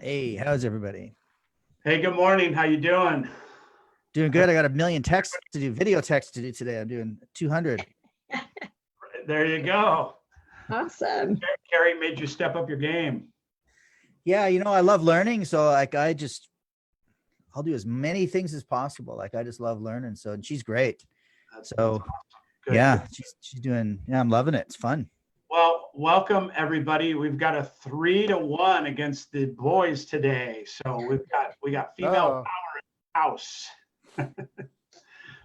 Hey, how's everybody? Hey, good morning. How you doing? Doing good. I got a million texts to do, video texts to do today. I'm doing 200. There you go. Awesome. Carrie made you step up your game. Yeah, I love learning. So I'll do as many things as possible. Like I just love learning. So, and she's great. So Good. yeah, she's doing, yeah, I'm loving it. It's fun. Well, welcome everybody. We've got a 3-1 against the boys today. So we got female power in the house.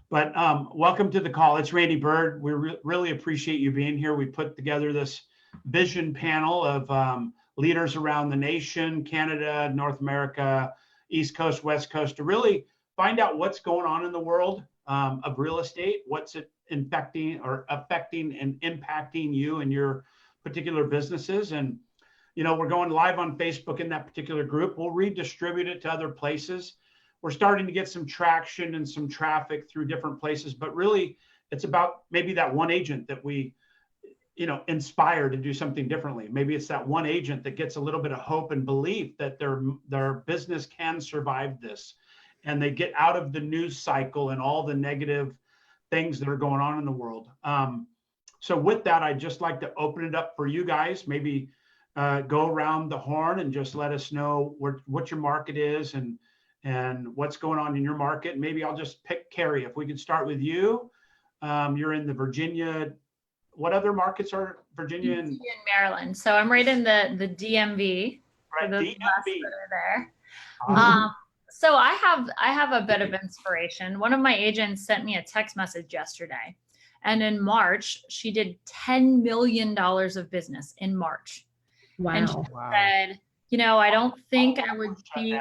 But welcome to the call. It's Randy Byrd. We really appreciate you being here. We put together this vision panel of leaders around the nation, Canada, North America, East Coast, West Coast, to really find out what's going on in the world of real estate, what's it affecting and impacting you and your particular businesses. And, we're going live on Facebook in that particular group. We'll redistribute it to other places. We're starting to get some traction and some traffic through different places, but really it's about maybe that one agent that we, inspire to do something differently. Maybe it's that one agent that gets a little bit of hope and belief that their business can survive this, and they get out of the news cycle and all the negative things that are going on in the world. So with that, I'd just like to open it up for you guys. Maybe go around the horn and just let us know what your market is and what's going on in your market. Maybe I'll just pick Carrie. If we could start with you. You're in the Virginia. What other markets are Virginia and Maryland? So I'm right in the DMV. Right, for those DMV. of us that are there. Awesome. So I have a bit of inspiration. One of my agents sent me a text message yesterday, and in March she did $10 million of business in March. Wow. And she said, I don't think I would be.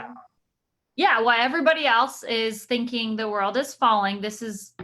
Yeah, while everybody else is thinking the world is falling, this is,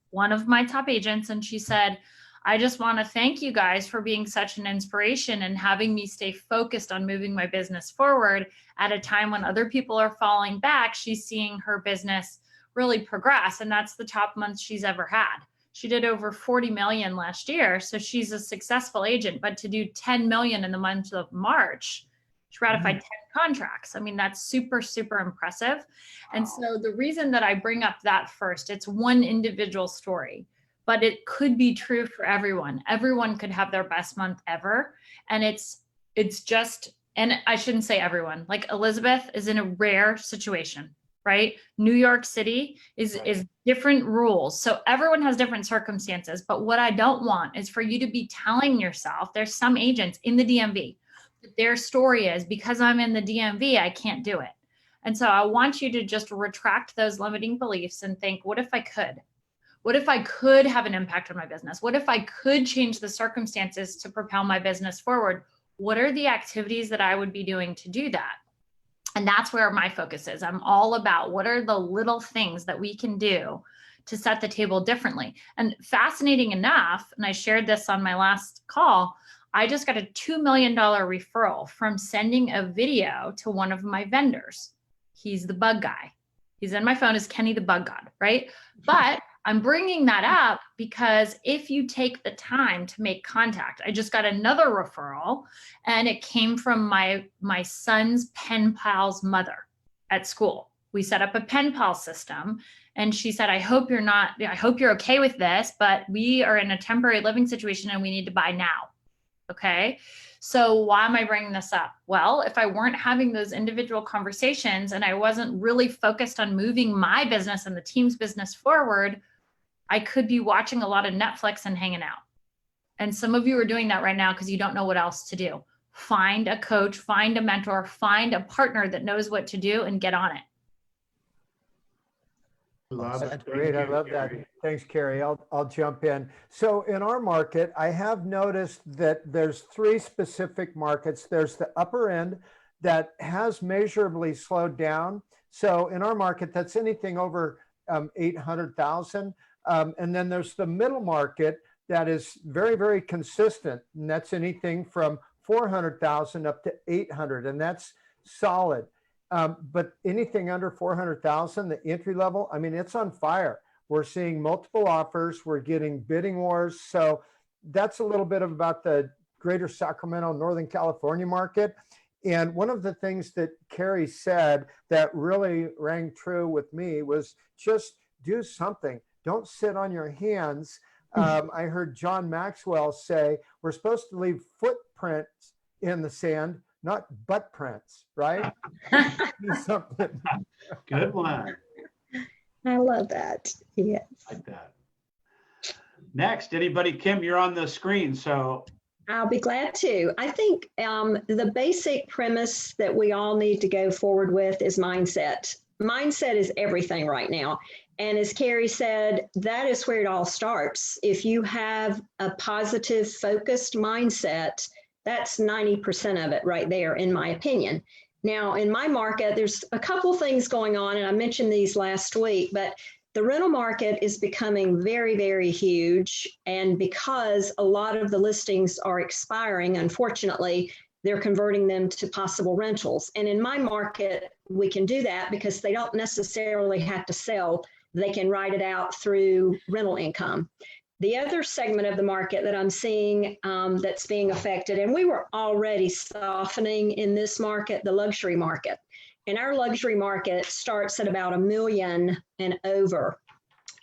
one of my top agents. And she said, I just want to thank you guys for being such an inspiration and having me stay focused on moving my business forward at a time when other people are falling back. She's seeing her business really progress. And that's the top month she's ever had. She did over 40 million last year. So she's a successful agent, but to do 10 million in the month of March, she ratified 10 contracts. I mean, that's super, super impressive. And so the reason that I bring up that first, it's one individual story, but it could be true for everyone. Everyone could have their best month ever. And it's just, and I shouldn't say everyone, like Elizabeth is in a rare situation, right? New York City is different rules. So everyone has different circumstances. But what I don't want is for you to be telling yourself, there's some agents in the DMV, their story is because I'm in the DMV, I can't do it. And so I want you to just retract those limiting beliefs and think, what if I could? What if I could have an impact on my business? What if I could change the circumstances to propel my business forward? What are the activities that I would be doing to do that? And that's where my focus is. I'm all about what are the little things that we can do to set the table differently. And fascinating enough, and I shared this on my last call, I just got a $2 million referral from sending a video to one of my vendors. He's the bug guy. He's in my phone as Kenny the Bug God, right? But I'm bringing that up because if you take the time to make contact, I just got another referral, and it came from my son's pen pal's mother at school. We set up a pen pal system, and she said, I hope you're okay with this, but we are in a temporary living situation and we need to buy now. Okay. So why am I bringing this up? Well, if I weren't having those individual conversations and I wasn't really focused on moving my business and the team's business forward, I could be watching a lot of Netflix and hanging out. And some of you are doing that right now because you don't know what else to do. Find a coach, find a mentor, find a partner that knows what to do and get on it. That's great. I love that. Thanks, Carrie. I'll jump in. So in our market, I have noticed that there's three specific markets. There's the upper end that has measurably slowed down. So in our market, that's anything over 800,000. And then there's the middle market that is very, very consistent. And that's anything from 400,000 up to 800. And that's solid. But anything under 400,000, the entry level, I mean, it's on fire. We're seeing multiple offers. We're getting bidding wars. So that's a little bit about the greater Sacramento, Northern California market. And one of the things that Carrie said that really rang true with me was just do something. Don't sit on your hands. I heard John Maxwell say, we're supposed to leave footprints in the sand, not butt prints, right? Do something. Good one. I love that. Yes. Like that. Next, anybody? Kim, you're on the screen, so. I'll be glad to. I think the basic premise that we all need to go forward with is mindset. Mindset is everything right now. And as Carrie said, that is where it all starts. If you have a positive, focused mindset, that's 90% of it right there, in my opinion. Now, in my market, there's a couple things going on, and I mentioned these last week, but the rental market is becoming very, very huge. And because a lot of the listings are expiring, unfortunately, they're converting them to possible rentals. And in my market, we can do that because they don't necessarily have to sell. They can ride it out through rental income. The other segment of the market that I'm seeing that's being affected, and we were already softening in this market, the luxury market. And our luxury market starts at about $1 million and over.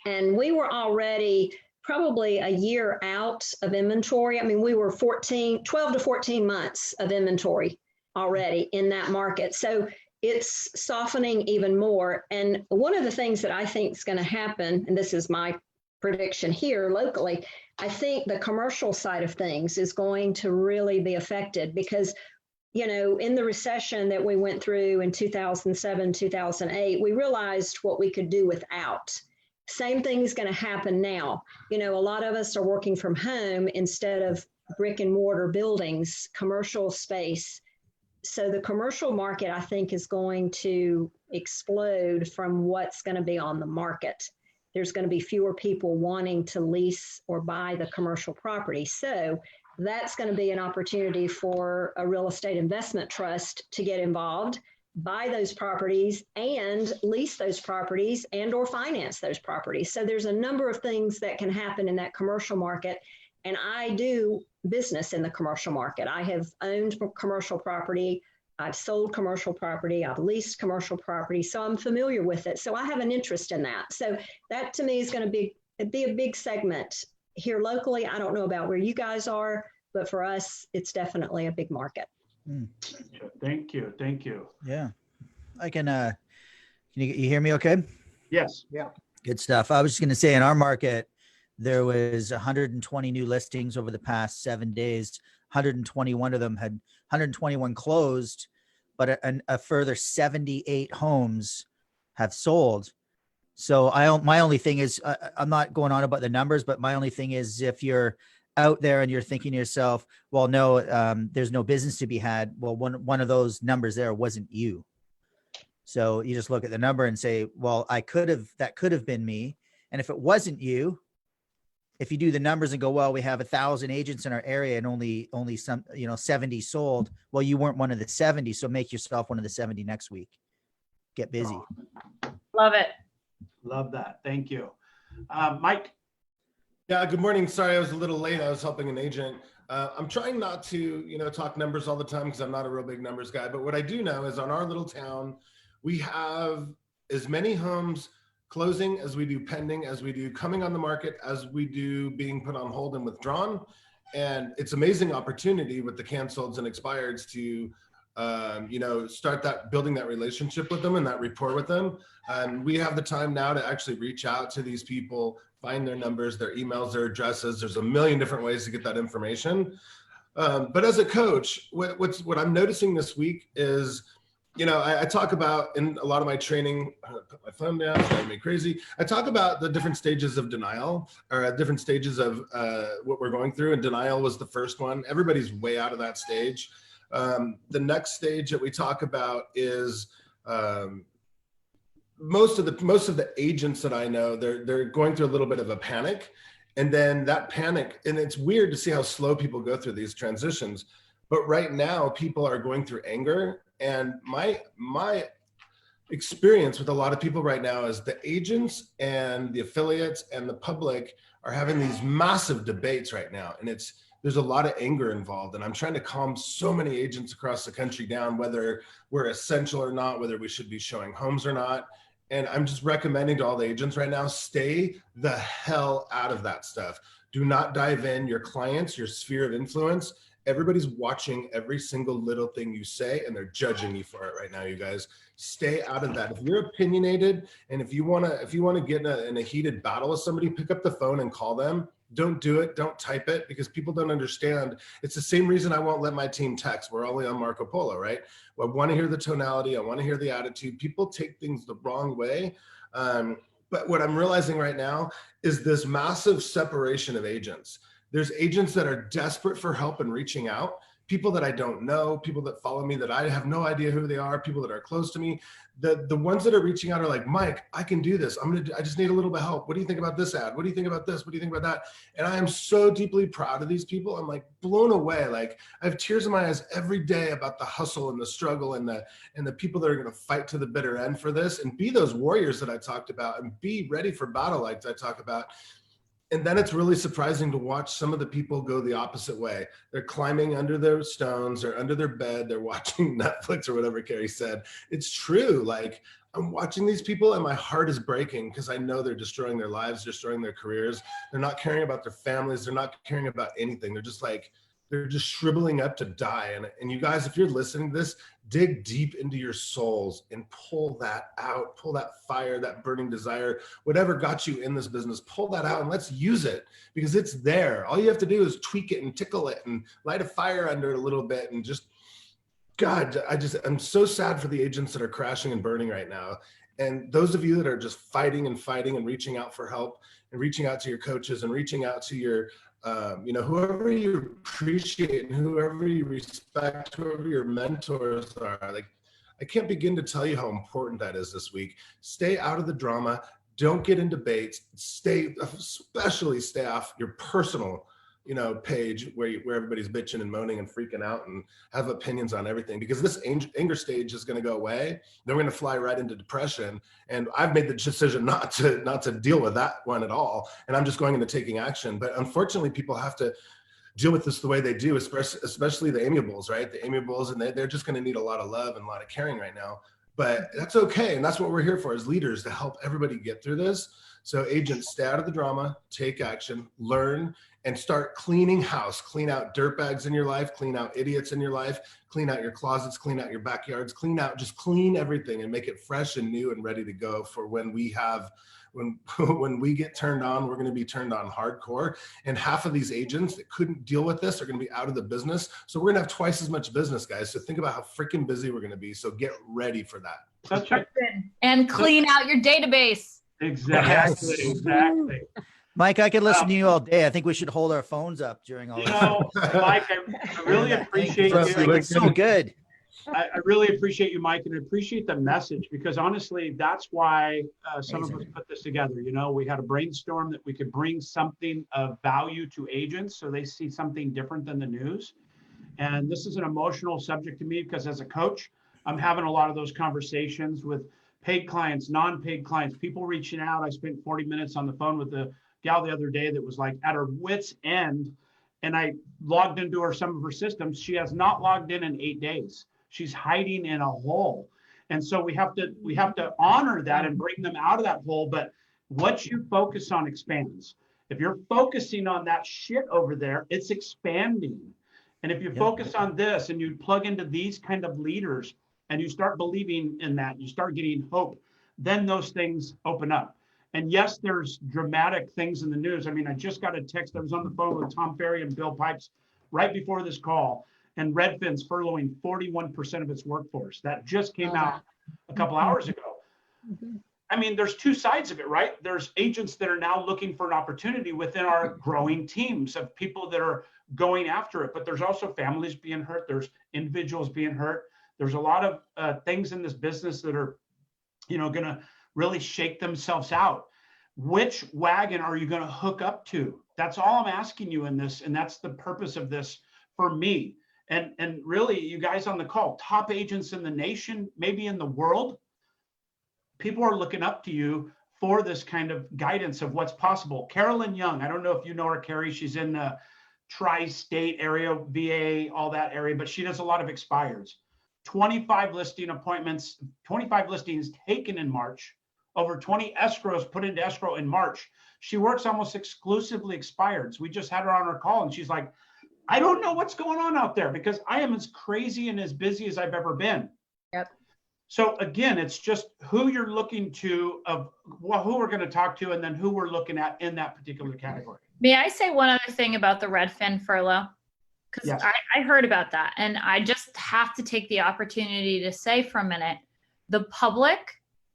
And we were already probably a year out of inventory. I mean, we were 12 to 14 months of inventory already in that market. So it's softening even more. And one of the things that I think is going to happen, and this is my prediction here locally, I think the commercial side of things is going to really be affected because, you know, in the recession that we went through in 2007, 2008, we realized what we could do without. Same thing is going to happen now. You know, a lot of us are working from home instead of brick and mortar buildings, commercial space. So the commercial market, I think, is going to explode from what's going to be on the market. There's going to be fewer people wanting to lease or buy the commercial property. So that's going to be an opportunity for a real estate investment trust to get involved, buy those properties and lease those properties and or finance those properties. So there's a number of things that can happen in that commercial market. And I do business in the commercial market. I have owned commercial property. I've sold commercial property. I've leased commercial property. So I'm familiar with it. So I have an interest in that. So that to me is going to be a big segment here locally. I don't know about where you guys are, but for us, it's definitely a big market. Thank you. Thank you. Yeah. I can you hear me okay? Yes. Yeah. Good stuff. I was just going to say in our market, there was 120 new listings over the past 7 days. 121 of them had 121 closed, but a further 78 homes have sold. So my only thing is, I'm not going on about the numbers, but my only thing is if you're out there and you're thinking to yourself, well, no, there's no business to be had. Well, one of those numbers there wasn't you. So you just look at the number and say, well, that could have been me. And if it wasn't you, if you do the numbers and go, well, we have 1,000 agents in our area and only some, 70 sold. Well, you weren't one of the 70. So make yourself one of the 70 next week. Get busy. Love it. Love that. Thank you. Mike. Yeah, good morning. Sorry, I was a little late. I was helping an agent. I'm trying not to, talk numbers all the time because I'm not a real big numbers guy. But what I do know is on our little town, we have as many homes closing as we do pending, as we do coming on the market, as we do being put on hold and withdrawn. And it's amazing opportunity with the canceleds and expireds to, start building that relationship with them and that rapport with them. And we have the time now to actually reach out to these people, find their numbers, their emails, their addresses. There's a million different ways to get that information. But as a coach, what I'm noticing this week is, I talk about in a lot of my training, I'm gonna put my phone down, it's driving me crazy. I talk about the different stages of denial or different stages of what we're going through. And denial was the first one. Everybody's way out of that stage. The next stage that we talk about is most of the agents that I know, they're going through a little bit of a panic. And then that panic, and it's weird to see how slow people go through these transitions. But right now, people are going through anger. And my experience with a lot of people right now is the agents and the affiliates and the public are having these massive debates right now. And there's a lot of anger involved, and I'm trying to calm so many agents across the country down, whether we're essential or not, whether we should be showing homes or not. And I'm just recommending to all the agents right now, stay the hell out of that stuff. Do not dive in. Your clients, your sphere of influence, everybody's watching every single little thing you say, and they're judging you for it right now. You guys, stay out of that. If you're opinionated, and if you want to get in a heated battle with somebody, pick up the phone and call them. Don't do it. Don't type it, because people don't understand. It's the same reason I won't let my team text. We're only on Marco Polo, right? I want to hear the tonality. I want to hear the attitude. People take things the wrong way. But what I'm realizing right now is this massive separation of agents. There's agents that are desperate for help and reaching out, people that I don't know, people that follow me that I have no idea who they are, people that are close to me. The ones that are reaching out are like, Mike, I can do this. I just need a little bit of help. What do you think about this ad? What do you think about this? What do you think about that? And I am so deeply proud of these people. I'm like blown away. Like, I have tears in my eyes every day about the hustle and the struggle and the people that are going to fight to the bitter end for this, and be those warriors that I talked about, and be ready for battle like I talk about. And then it's really surprising to watch some of the people go the opposite way. They're climbing under their stones or under their bed. They're watching Netflix or whatever Carrie said. It's true. Like, I'm watching these people and my heart is breaking, because I know they're destroying their lives, destroying their careers. They're not caring about their families. They're not caring about anything. They're just shriveling up to die. And you guys, if you're listening to this, dig deep into your souls and pull that out, pull that fire, that burning desire, whatever got you in this business, pull that out and let's use it, because it's there. All you have to do is tweak it and tickle it and light a fire under it a little bit. And just, God, I'm so sad for the agents that are crashing and burning right now. And those of you that are just fighting and reaching out for help and reaching out to your coaches and reaching out to your whoever you appreciate and whoever you respect, whoever your mentors are, like, I can't begin to tell you how important that is this week. Stay out of the drama. Don't get in debates. Especially stay off your personal, page where everybody's bitching and moaning and freaking out and have opinions on everything, because this anger stage is going to go away. Then we're going to fly right into depression. And I've made the decision not to deal with that one at all. And I'm just going into taking action. But unfortunately, people have to deal with this the way they do, especially the amiables, right? The amiables, and they're just going to need a lot of love and a lot of caring right now. But that's okay. And that's what we're here for, as leaders, to help everybody get through this. So agents, stay out of the drama, take action, learn, and start cleaning house. Clean out dirt bags in your life, clean out idiots in your life, clean out your closets, clean out your backyards, just clean everything and make it fresh and new and ready to go for when we get turned on. We're going to be turned on hardcore. And half of these agents that couldn't deal with this are going to be out of the business. So we're going to have twice as much business, guys. So think about how freaking busy we're going to be. So get ready for that. That's right. And clean out your database. Exactly. Exactly. Mike, I could listen to you all day. I think we should hold our phones up during all this. Mike, I really appreciate you. It's so good. I really appreciate you, Mike, and I appreciate the message, because honestly, that's why some of us put this together. We had a brainstorm that we could bring something of value to agents so they see something different than the news. And this is an emotional subject to me, because as a coach, I'm having a lot of those conversations with paid clients, non-paid clients, people reaching out. I spent 40 minutes on the phone with the gal the other day that was like at her wit's end, and I logged into some of her systems. She has not logged in 8 days. She's hiding in a hole. And so we have to honor that and bring them out of that hole. But what you focus on expands. If you're focusing on that shit over there, it's expanding. And if you focus on this and you plug into these kind of leaders and you start believing in that, you start getting hope, then those things open up. And yes, there's dramatic things in the news. I mean, I just got a text. I was on the phone with Tom Ferry and Bill Pipes right before this call, and Redfin's furloughing 41% of its workforce. That just came out a couple hours ago. I mean, there's two sides of it, right? There's agents that are now looking for an opportunity within our growing teams of people that are going after it, but there's also families being hurt. There's individuals being hurt. There's a lot of things in this business that are, going to really shake themselves out. Which wagon are you going to hook up to? That's all I'm asking you in this. And that's the purpose of this for me. And really, you guys on the call, top agents in the nation, maybe in the world, people are looking up to you for this kind of guidance of what's possible. Carolyn Young, I don't know if you know her, Carrie. She's in tri-state area, VA, all that area, but she does a lot of expireds. 25 listing appointments, 25 listings taken in March, over 20 escrows put into escrow in March. She works almost exclusively expireds. We just had her on our call and she's like, I don't know what's going on out there because I am as crazy and as busy as I've ever been. Yep. So again, it's just who you're looking to, of who we're going to talk to, and then who we're looking at in that particular category. May I say one other thing about the Redfin furlough? Because Yes. I heard about that, and I just have to take the opportunity to say for a minute, the public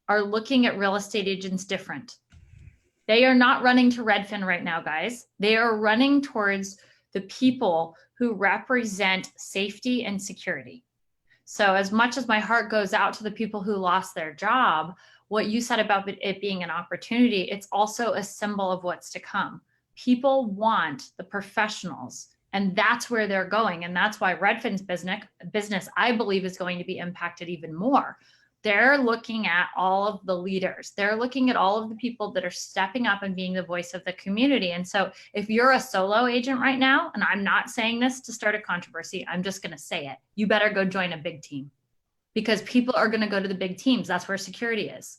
are looking at real estate agents different. They are not running to Redfin right now, guys. They are running towards the people who represent safety and security. So as much as my heart goes out to the people who lost their job, what you said about it being an opportunity, it's also a symbol of what's to come. People want the professionals, and that's where they're going. And that's why Redfin's business, I believe, is going to be impacted even more. They're looking at all of the leaders. They're looking at all of the people that are stepping up and being the voice of the community. And so if you're a solo agent right now, and I'm not saying this to start a controversy, I'm just going to say it, you better go join a big team, because people are going to go to the big teams. That's where security is.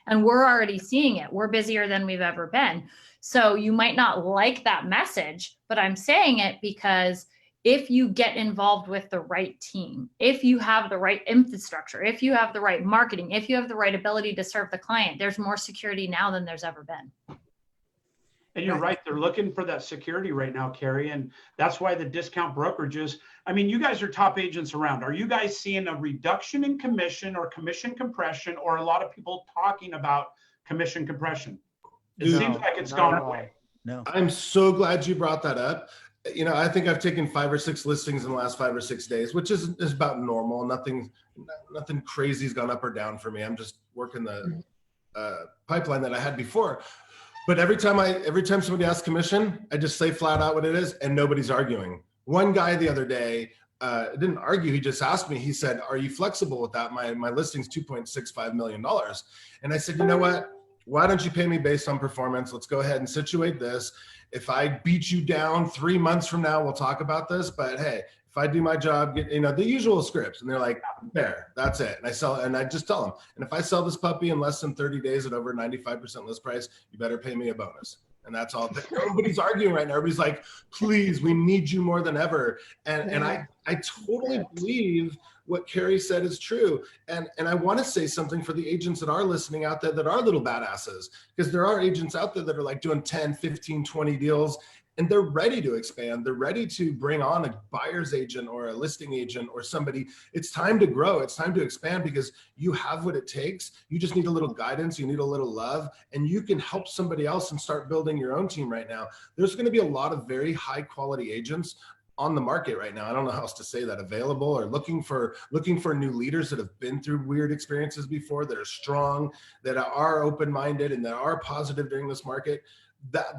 And we're already seeing it. We're busier than we've ever been. So you might not like that message, but I'm saying it because if you get involved with the right team, if you have the right infrastructure, if you have the right marketing, if you have the right ability to serve the client, there's more security now than there's ever been. And you're right. They're looking for that security right now, Carrie. And that's why the discount brokerages, I mean, you guys are top agents around. Are you guys seeing a reduction in commission or commission compression, or a lot of people talking about commission compression? It No, seems like it's not gone at all. away. No. I'm so glad you brought that up. You know, I think I've taken 5 or 6 listings in the last 5 or 6 days, which is about normal. Nothing crazy has gone up or down for me. I'm just working the pipeline that I had before. But every time somebody asks commission, I just say flat out what it is, and nobody's arguing. One guy the other day didn't argue. He just asked me. He said, "Are you flexible with that? My listing's $2.65 million." And I said, "You know what? Why don't you pay me based on performance? Let's go ahead and situate this. If I beat you down 3 months from now, we'll talk about this. But hey, if I do my job, get, you know, the usual scripts." And they're like, "There, that's it." And I just tell them, "And if I sell this puppy in less than 30 days at over 95% list price, you better pay me a bonus." And that's all. Nobody's arguing right now. Everybody's like, "Please, we need you more than ever." And I totally believe what Carrie said is true. And I want to say something for the agents that are listening out there that are little badasses, because there are agents out there that are like doing 10, 15, 20 deals, and they're ready to expand. They're ready to bring on a buyer's agent or a listing agent or somebody. It's time to grow. It's time to expand, because you have what it takes. You just need a little guidance. You need a little love, and you can help somebody else and start building your own team right now. There's going to be a lot of very high quality agents on the market right now. I don't know how else to say that, available, or looking for new leaders that have been through weird experiences before, that are strong, that are open-minded, and that are positive during this market.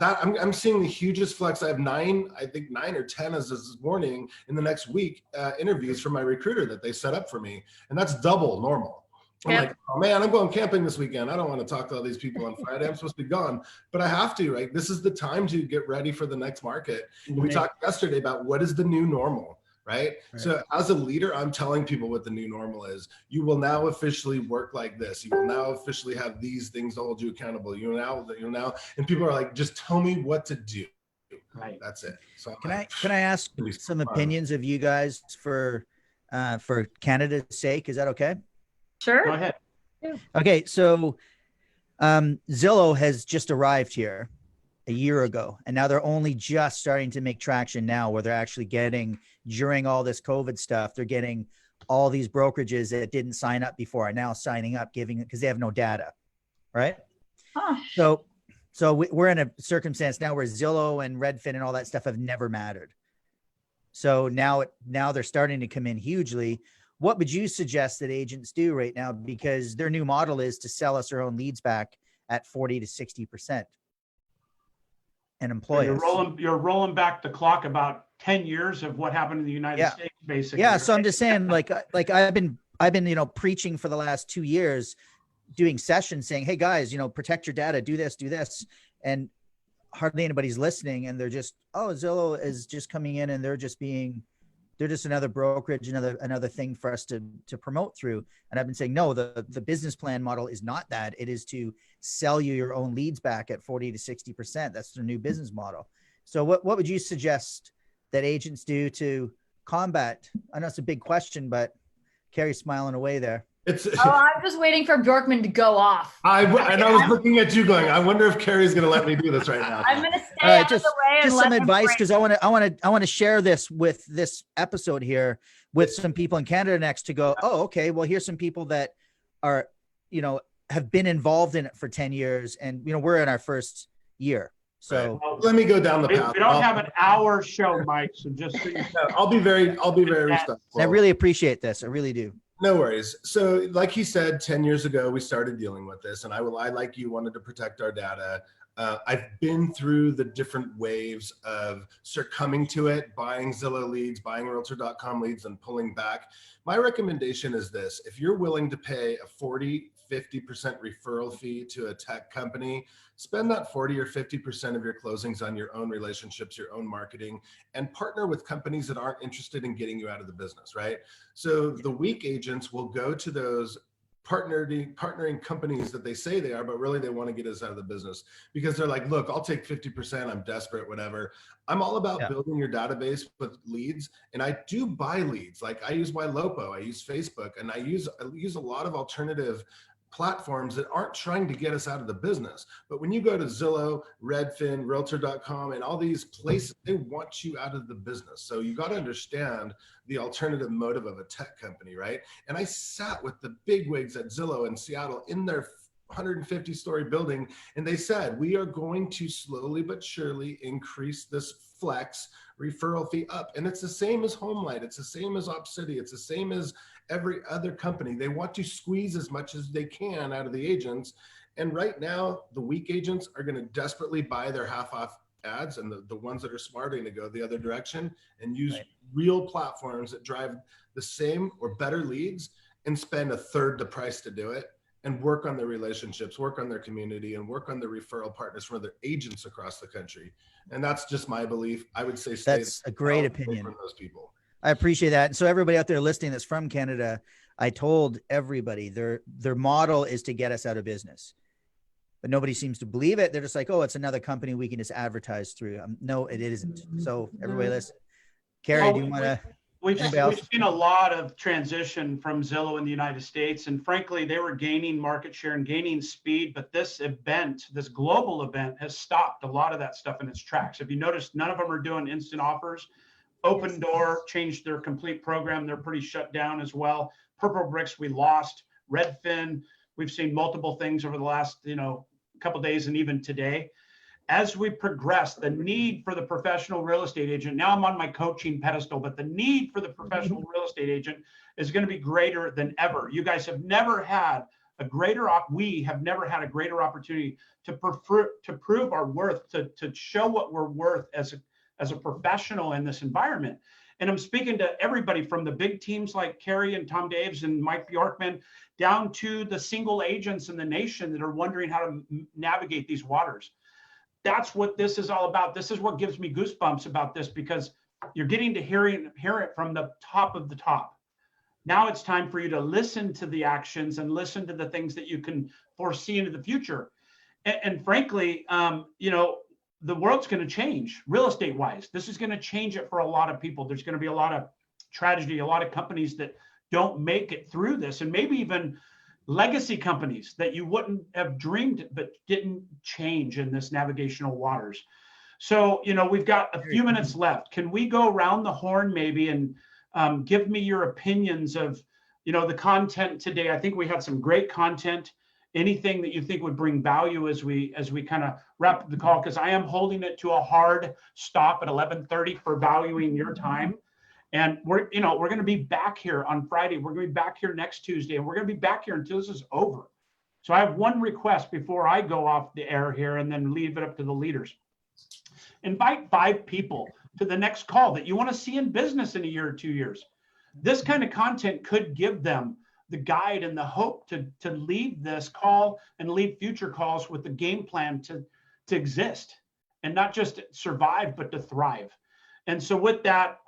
I'm seeing the hugest flex. I have 9 or 10 as this morning in the next week, interviews from my recruiter that they set up for me. And that's double normal. I'm like, "Oh man, I'm going camping this weekend. I don't want to talk to all these people on Friday. I'm supposed to be gone, but I have to, right? This is the time to get ready for the next market." And we talked yesterday about what is the new normal, right? So as a leader, I'm telling people what the new normal is. You will now officially work like this. You will now officially have these things to hold you accountable. You now, and people are like, "Just tell me what to do." Right. That's it. So Can I ask some opinions of you guys for Canada's sake? Is that okay? Sure. Go ahead. Okay, so Zillow has just arrived here a year ago, and now they're only just starting to make traction now, where they're actually getting, during all this COVID stuff, they're getting all these brokerages that didn't sign up before are now signing up, giving, because they have no data, right? Huh. So we're in a circumstance now where Zillow and Redfin and all that stuff have never mattered. So now they're starting to come in hugely. What would you suggest that agents do right now? Because their new model is to sell us our own leads back at 40 to 60% and employ us. You're rolling back the clock about 10 years of what happened in the United States, basically. Yeah. So I'm just saying, like I've been, preaching for the last 2 years, doing sessions saying, "Hey guys, protect your data, do this. And hardly anybody's listening, and they're just, oh, Zillow is just coming in and they're just another brokerage, another thing for us to promote through. And I've been saying, no, the business plan model is not that. It is to sell you your own leads back at 40 to 60%. That's the new business model. So what would you suggest that agents do to combat? I know it's a big question, but Carrie's smiling away there. I'm just waiting for Bjorkman to go off. I was looking at you going, I wonder if Carrie's going to let me do this right now. I'm going to stay out of the way and just let some him advice, break. because I want to share this with this episode here with some people in Canada next to go, oh, okay, well, here's some people that are, have been involved in it for 10 years, and we're in our first year. So let me go down the path. We don't have an hour show, Mike. So just so you know. I'll be very respectful. I really appreciate this. I really do. No worries. So like he said, 10 years ago, we started dealing with this, and I, like you, wanted to protect our data. I've been through the different waves of succumbing to it, buying Zillow leads, buying Realtor.com leads, and pulling back. My recommendation is this: if you're willing to pay a 40, 50% referral fee to a tech company, spend that 40 or 50% of your closings on your own relationships, your own marketing, and partner with companies that aren't interested in getting you out of the business, right? So the weak agents will go to those partnering companies that they say they are, but really they want to get us out of the business because they're like, look, I'll take 50%. I'm desperate, whatever. I'm all about building your database with leads. And I do buy leads. Like I use YLopo, I use Facebook, and I use a lot of alternative platforms that aren't trying to get us out of the business. But when you go to Zillow, Redfin, Realtor.com, and all these places, they want you out of the business. So you got to understand the alternative motive of a tech company, right? And I sat with the bigwigs at Zillow in Seattle in their 150-story building, and they said, we are going to slowly but surely increase this flex referral fee up. And it's the same as HomeLight. It's the same as OpCity. It's the same as every other company. They want to squeeze as much as they can out of the agents. And right now, the weak agents are going to desperately buy their half-off ads, and the ones that are smart are going to go the other direction and use real platforms that drive the same or better leads and spend a third the price to do it, and work on their relationships, work on their community, and work on their referral partners from other agents across the country. And that's just my belief. I would say that's a great opinion from those people. I appreciate that. And so everybody out there listening that's from Canada, I told everybody their model is to get us out of business, but nobody seems to believe it. They're just like, oh, it's another company we can just advertise through. No, it isn't. So everybody listen. Carrie, do you want to? We've seen a lot of transition from Zillow in the United States. And frankly, they were gaining market share and gaining speed. But this event, this global event, has stopped a lot of that stuff in its tracks. If you notice, none of them are doing instant offers. Open Door changed their complete program. They're pretty shut down as well. Purple Bricks, we lost. Redfin, we've seen multiple things over the last couple of days and even today. As we progress, the need for the professional real estate agent, now I'm on my coaching pedestal, but the need for the professional real estate agent is going to be greater than ever. You guys have never had a greater, we have never had a greater opportunity to prove our worth, to show what we're worth as a professional in this environment. And I'm speaking to everybody from the big teams like Carrie and Tom Daves and Mike Bjorkman down to the single agents in the nation that are wondering how to navigate these waters. That's what this is all about. This is what gives me goosebumps about this, because you're getting to hear it from the top of the top. Now it's time for you to listen to the actions and listen to the things that you can foresee into the future. And frankly, the world's going to change real estate wise. This is going to change it for a lot of people. There's going to be a lot of tragedy, a lot of companies that don't make it through this, and maybe even legacy companies that you wouldn't have dreamed but didn't change in this navigational waters. So, we've got a few minutes left. Can we go around the horn maybe and give me your opinions of, the content today? I think we had some great content. Anything that you think would bring value as we kind of wrap up the call, because I am holding it to a hard stop at 11:30 for valuing your time. And we're going to be back here on Friday. We're going to be back here next Tuesday, and we're going to be back here until this is over. So I have one request before I go off the air here and then leave it up to the leaders. Invite 5 people to the next call that you want to see in business in a year or 2 years. This kind of content could give them the guide and the hope to leave this call and leave future calls with the game plan to exist and not just survive, but to thrive. And so with that,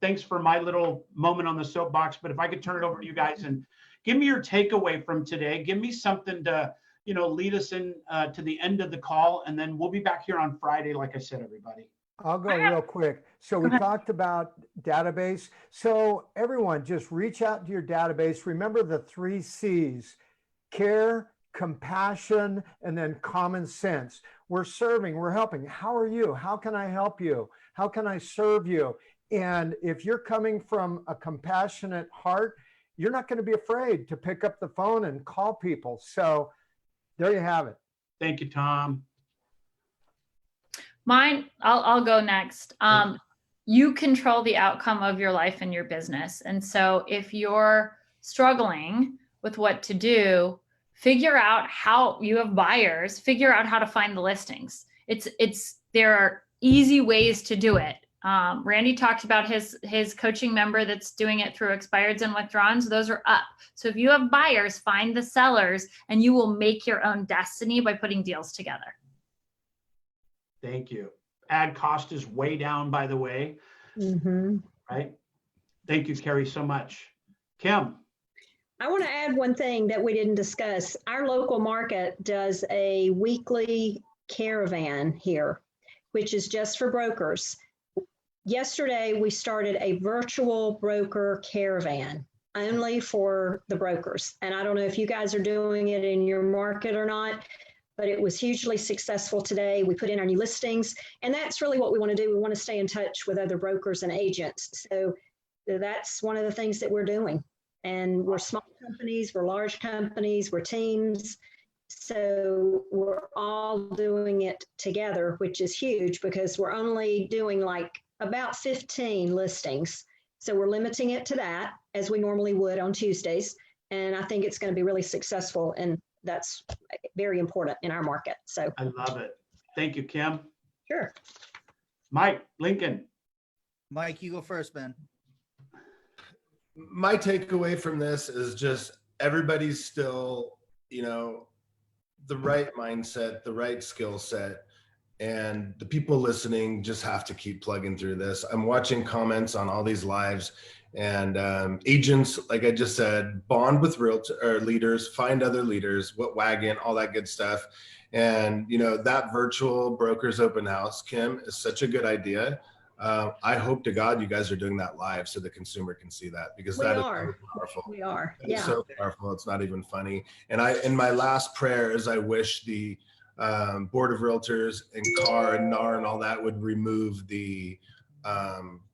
thanks for my little moment on the soapbox, but if I could turn it over to you guys and give me your takeaway from today, give me something to, lead us in to the end of the call, and then we'll be back here on Friday, like I said, everybody. I'll go real quick. So we talked about database. So everyone, just reach out to your database. Remember the 3 C's: care, compassion, and then common sense. We're serving, we're helping. How are you? How can I help you? How can I serve you? And if you're coming from a compassionate heart, you're not going to be afraid to pick up the phone and call people. So there you have it. Thank you, Tom. Mine, I'll go next. You control the outcome of your life and your business. And so if you're struggling with what to do, figure out how you have buyers, figure out how to find the listings. There are easy ways to do it. Randy talked about his coaching member that's doing it through expireds and withdrawals. Those are up. So if you have buyers, find the sellers, and you will make your own destiny by putting deals together. Thank you. Ad cost is way down, by the way. Mm-hmm. Right? Thank you, Carrie, so much. Kim. I want to add one thing that we didn't discuss. Our local market does a weekly caravan here, which is just for brokers. Yesterday, we started a virtual broker caravan only for the brokers. And I don't know if you guys are doing it in your market or not, but it was hugely successful today. We put in our new listings, and that's really what we want to do. We want to stay in touch with other brokers and agents. So that's one of the things that we're doing. And we're small companies, we're large companies, we're teams. So we're all doing it together, which is huge because we're only doing like about 15 listings. So we're limiting it to that as we normally would on Tuesdays. And I think it's going to be really successful. And that's very important in our market. So I love it. Thank you, Kim. Sure. Mike, Lincoln. Mike, you go first, man. My takeaway from this is just everybody's still, the right mindset, the right skill set, and the people listening just have to keep plugging through this. I'm watching comments on all these lives, and agents, like I just said, bond with leaders, find other leaders, what wagon, all that good stuff. And, that virtual brokers open house, Kim, is such a good idea. I hope to God you guys are doing that live so the consumer can see that, because that is so powerful. We are. It's so powerful. It's not even funny. And in my last prayer is I wish the Board of Realtors and CAR and NAR and all that would remove the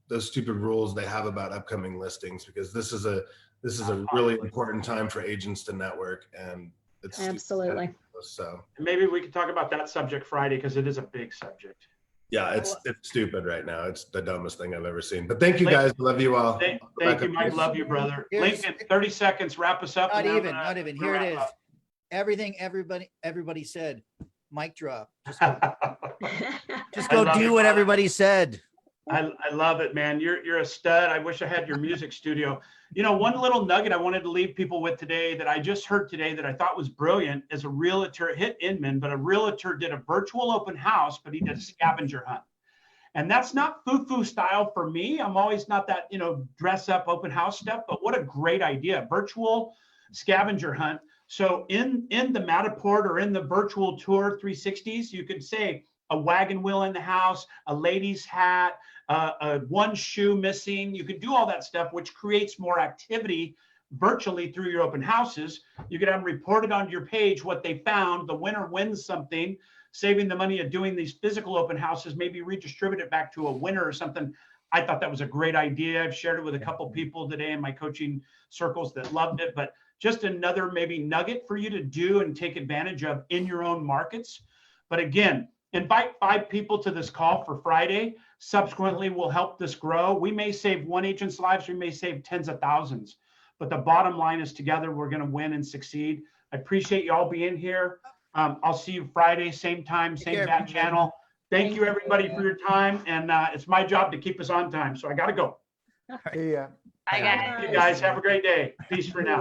those stupid rules they have about upcoming listings, because this is a really important time for agents to network, and it's absolutely. So maybe we could talk about that subject Friday, because it is a big subject. Yeah, it's stupid right now. It's the dumbest thing I've ever seen. But thank you guys. Love you all. Thank you, Mike. Love you, brother. Lincoln, 30 seconds. Wrap us up. Not even. Here it is. Everything everybody said. Mic drop. Just go do what everybody said. I love it, man. You're a stud. I wish I had your music studio. One little nugget I wanted to leave people with today that I just heard today that I thought was brilliant is a realtor hit Inman, but a realtor did a virtual open house, but he did a scavenger hunt. And that's not foo-foo style for me. I'm always not that, dress up open house stuff, but what a great idea. Virtual scavenger hunt. So in the Matterport or in the virtual tour 360s, you could say a wagon wheel in the house, a lady's hat, one shoe missing. You could do all that stuff, which creates more activity virtually through your open houses. You could have them reported onto your page what they found. The winner wins something, saving the money of doing these physical open houses, maybe redistribute it back to a winner or something. I thought that was a great idea. I've shared it with a couple people today in my coaching circles that loved it, but just another maybe nugget for you to do and take advantage of in your own markets. But again, invite 5 people to this call for Friday. Subsequently, we'll help this grow. We may save one agent's lives. We may save tens of thousands. But the bottom line is together, we're going to win and succeed. I appreciate you all being here. I'll see you Friday, same time, same bat channel. Thank you, everybody, for your time. And it's my job to keep us on time. So I got to go. See ya. Bye, guys. You guys have a great day. Peace for now.